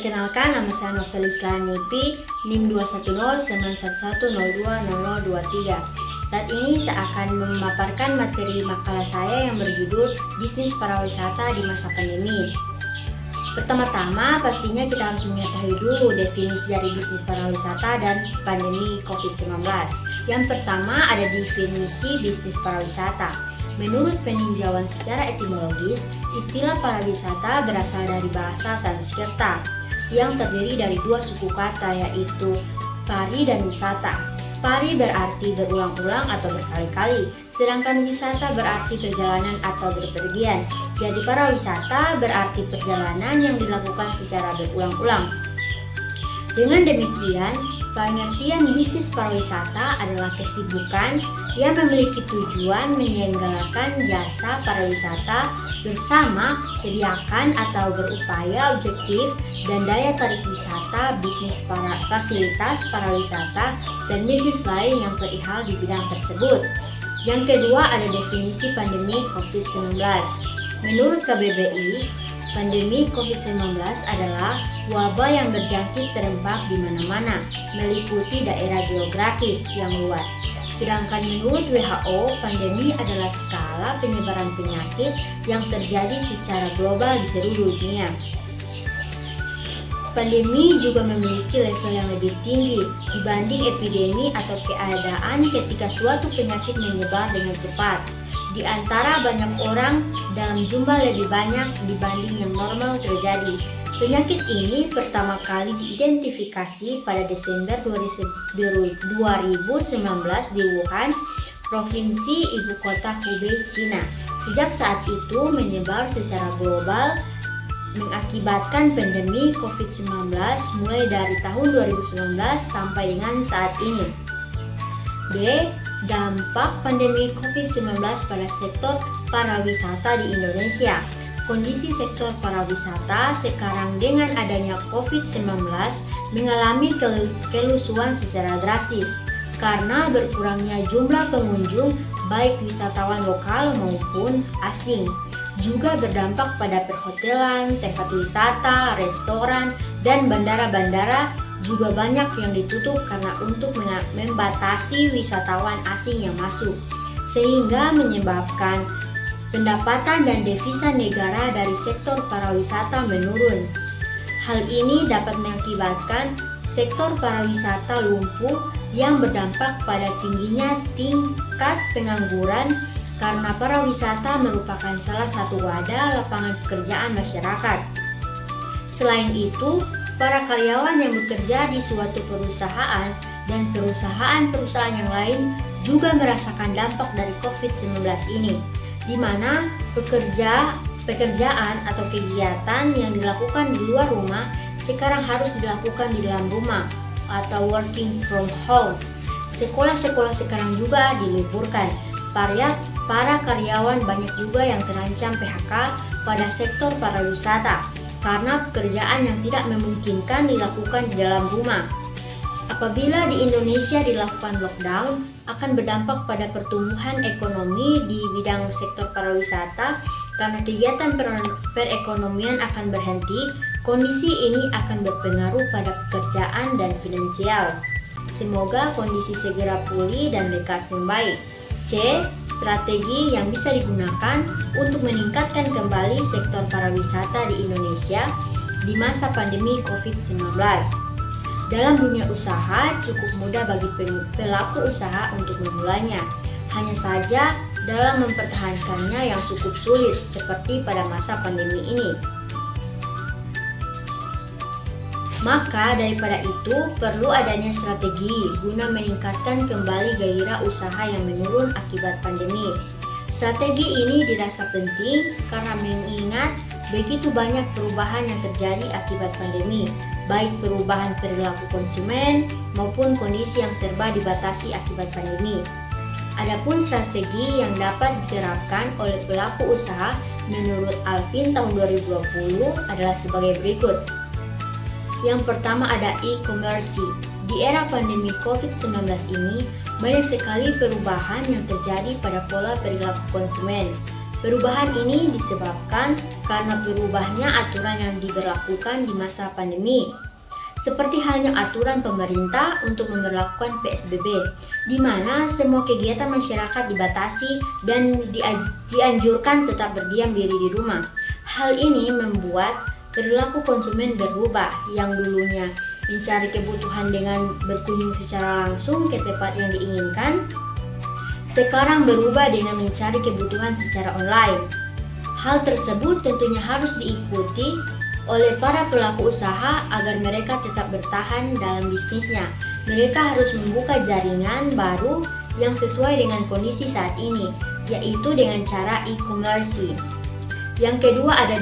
Perkenalkan, nama saya Novelis Lanipi, NIM 2109111020023. Saat ini saya akan memaparkan materi makalah saya yang berjudul Bisnis Pariwisata di Masa Pandemi. Pertama-tama, pastinya kita harus mengetahui dulu definisi dari bisnis pariwisata dan pandemi COVID-19. Yang pertama ada definisi bisnis pariwisata. Menurut peninjauan secara etimologis, istilah pariwisata berasal dari bahasa Sanskerta yang terdiri dari dua suku kata, yaitu pari dan wisata. Pari berarti berulang-ulang atau berkali-kali, sedangkan wisata berarti perjalanan atau bepergian. Jadi pariwisata berarti perjalanan yang dilakukan secara berulang-ulang. Dengan demikian, pengertian bisnis pariwisata adalah kesibukan yang memiliki tujuan menyelenggarakan jasa pariwisata bersama sediakan atau berupaya objektif dan daya tarik wisata, bisnis fasilitas pariwisata, dan bisnis lain yang perihal di bidang tersebut. Yang kedua ada definisi pandemi COVID-19. Menurut KBBI, pandemi COVID-19 adalah wabah yang berjangkit serempak di mana-mana, meliputi daerah geografis yang luas. Sedangkan menurut WHO, pandemi adalah skala penyebaran penyakit yang terjadi secara global di seluruh dunia. Pandemi juga memiliki level yang lebih tinggi dibanding epidemi atau keadaan ketika suatu penyakit menyebar dengan cepat di antara banyak orang dalam jumlah lebih banyak dibanding yang normal terjadi. Penyakit ini pertama kali diidentifikasi pada Desember 2019 di Wuhan, provinsi ibu kota Hubei, Cina. Sejak saat itu menyebar secara global, mengakibatkan pandemi COVID-19 mulai dari tahun 2019 sampai dengan saat ini. B. Dampak pandemi COVID-19 pada sektor pariwisata di Indonesia. Kondisi sektor pariwisata sekarang dengan adanya COVID-19 mengalami kelusuan secara drastis karena berkurangnya jumlah pengunjung baik wisatawan lokal maupun asing. Juga berdampak pada perhotelan, tempat wisata, restoran, dan bandara-bandara juga banyak yang ditutup karena untuk membatasi wisatawan asing yang masuk, sehingga menyebabkan pendapatan dan devisa negara dari sektor pariwisata menurun. Hal ini dapat mengakibatkan sektor pariwisata lumpuh yang berdampak pada tingginya tingkat pengangguran karena pariwisata merupakan salah satu wadah lapangan pekerjaan masyarakat. Selain itu, para karyawan yang bekerja di suatu perusahaan dan perusahaan-perusahaan yang lain juga merasakan dampak dari COVID-19 ini, di mana pekerjaan atau kegiatan yang dilakukan di luar rumah sekarang harus dilakukan di dalam rumah atau working from home. Sekolah-sekolah sekarang juga diliburkan. Para karyawan banyak juga yang terancam PHK pada sektor pariwisata karena pekerjaan yang tidak memungkinkan dilakukan di dalam rumah. Apabila di Indonesia dilakukan lockdown, akan berdampak pada pertumbuhan ekonomi di bidang sektor pariwisata karena kegiatan perekonomian akan berhenti. Kondisi ini akan berpengaruh pada pekerjaan dan finansial. Semoga kondisi segera pulih dan lekas membaik. C. Strategi yang bisa digunakan untuk meningkatkan kembali sektor pariwisata di Indonesia di masa pandemi COVID-19. Dalam dunia usaha, cukup mudah bagi pelaku usaha untuk memulainya. Hanya saja dalam mempertahankannya yang cukup sulit seperti pada masa pandemi ini. Maka daripada itu perlu adanya strategi guna meningkatkan kembali gairah usaha yang menurun akibat pandemi. Strategi ini dirasa penting karena mengingat begitu banyak perubahan yang terjadi akibat pandemi, baik perubahan perilaku konsumen maupun kondisi yang serba dibatasi akibat pandemi. Adapun strategi yang dapat diterapkan oleh pelaku usaha menurut Alvin tahun 2020 adalah sebagai berikut. Yang pertama ada e-commerce. Di era pandemi COVID-19 ini, banyak sekali perubahan yang terjadi pada pola perilaku konsumen. Perubahan ini disebabkan karena berubahnya aturan yang diberlakukan di masa pandemi. Seperti halnya aturan pemerintah untuk memberlakukan PSBB, di mana semua kegiatan masyarakat dibatasi dan dianjurkan tetap berdiam diri di rumah. Hal ini membuat perilaku konsumen berubah, yang dulunya mencari kebutuhan dengan berkunjung secara langsung ke tempat yang diinginkan, sekarang berubah dengan mencari kebutuhan secara online. Hal tersebut tentunya harus diikuti oleh para pelaku usaha agar mereka tetap bertahan dalam bisnisnya. Mereka harus membuka jaringan baru yang sesuai dengan kondisi saat ini, yaitu dengan cara e-commerce. Yang kedua ada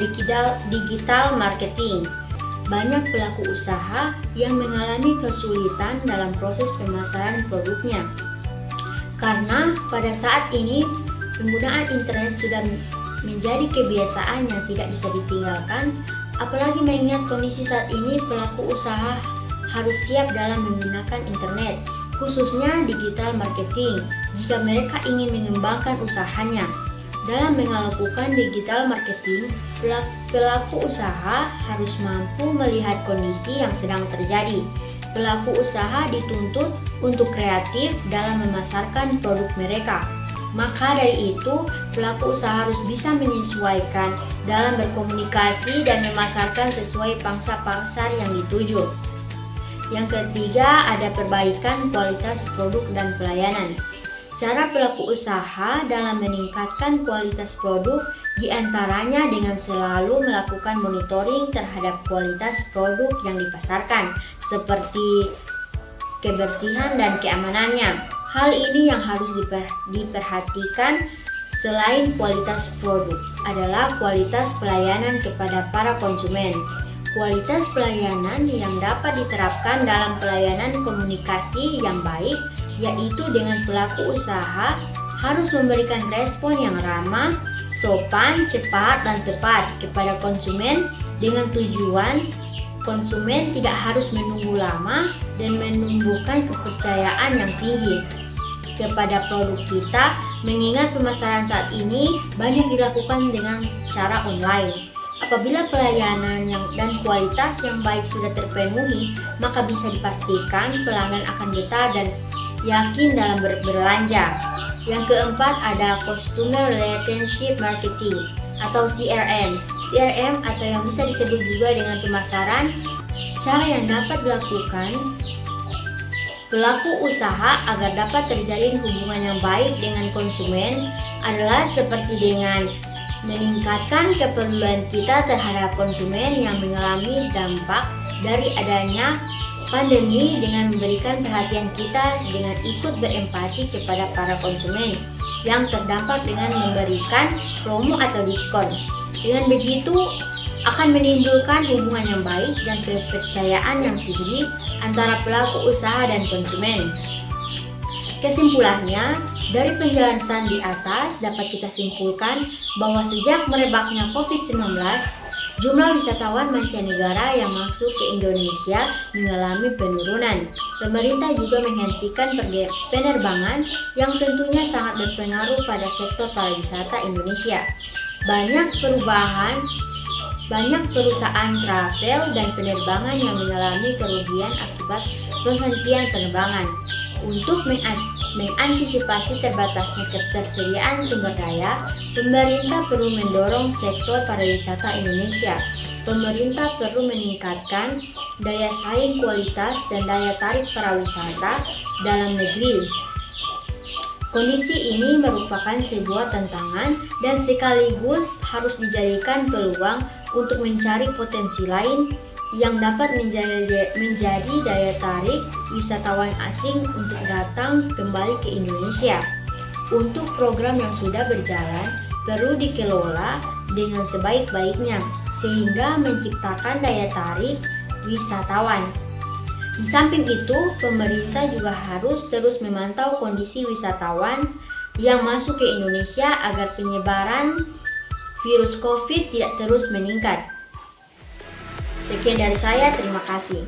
digital marketing. Banyak pelaku usaha yang mengalami kesulitan dalam proses pemasaran produknya. Karena pada saat ini penggunaan internet sudah menjadi kebiasaan yang tidak bisa ditinggalkan. Apalagi mengingat kondisi saat ini pelaku usaha harus siap dalam menggunakan internet, khususnya digital marketing, jika mereka ingin mengembangkan usahanya. Dalam melakukan digital marketing, pelaku usaha harus mampu melihat kondisi yang sedang terjadi. Pelaku usaha dituntut untuk kreatif dalam memasarkan produk mereka. Maka dari itu, pelaku usaha harus bisa menyesuaikan dalam berkomunikasi dan memasarkan sesuai pangsa pasar yang dituju. Yang ketiga, ada perbaikan kualitas produk dan pelayanan. Cara pelaku usaha dalam meningkatkan kualitas produk diantaranya dengan selalu melakukan monitoring terhadap kualitas produk yang dipasarkan, seperti kebersihan dan keamanannya. Hal ini yang harus diperhatikan. Selain kualitas produk adalah kualitas pelayanan kepada para konsumen. Kualitas pelayanan yang dapat diterapkan dalam pelayanan komunikasi yang baik, yaitu dengan pelaku usaha harus memberikan respon yang ramah, sopan, cepat, dan tepat kepada konsumen dengan tujuan konsumen tidak harus menunggu lama dan menumbuhkan kepercayaan yang tinggi kepada produk kita, mengingat pemasaran saat ini banyak dilakukan dengan cara online. Apabila pelayanan dan kualitas yang baik sudah terpenuhi, maka bisa dipastikan pelanggan akan betah dan yakin dalam berbelanja. Yang keempat ada Customer Relationship Marketing atau CRM. CRM atau yang bisa disebut juga dengan pemasaran. Cara yang dapat dilakukan pelaku usaha agar dapat terjalin hubungan yang baik dengan konsumen adalah seperti dengan meningkatkan kepedulian kita terhadap konsumen yang mengalami dampak dari adanya pandemi dengan memberikan perhatian kita dengan ikut berempati kepada para konsumen yang terdampak dengan memberikan promo atau diskon. Dengan begitu akan menimbulkan hubungan yang baik dan kepercayaan yang tinggi antara pelaku usaha dan konsumen. Kesimpulannya, dari penjelasan di atas dapat kita simpulkan bahwa sejak merebaknya COVID-19, jumlah wisatawan mancanegara yang masuk ke Indonesia mengalami penurunan. Pemerintah juga menghentikan penerbangan yang tentunya sangat berpengaruh pada sektor pariwisata Indonesia. Banyak perusahaan travel dan penerbangan yang mengalami kerugian akibat penghentian penerbangan. Untuk mengantisipasi terbatasnya ketersediaan sumber daya, pemerintah perlu mendorong sektor pariwisata Indonesia. Pemerintah perlu meningkatkan daya saing kualitas dan daya tarik pariwisata dalam negeri. Kondisi ini merupakan sebuah tantangan dan sekaligus harus dijadikan peluang untuk mencari potensi lain yang dapat menjadi daya tarik wisatawan asing untuk datang kembali ke Indonesia. Untuk program yang sudah berjalan perlu dikelola dengan sebaik-baiknya sehingga menciptakan daya tarik wisatawan. Di samping itu, pemerintah juga harus terus memantau kondisi wisatawan yang masuk ke Indonesia agar penyebaran virus COVID tidak terus meningkat. Sekian dari saya, terima kasih.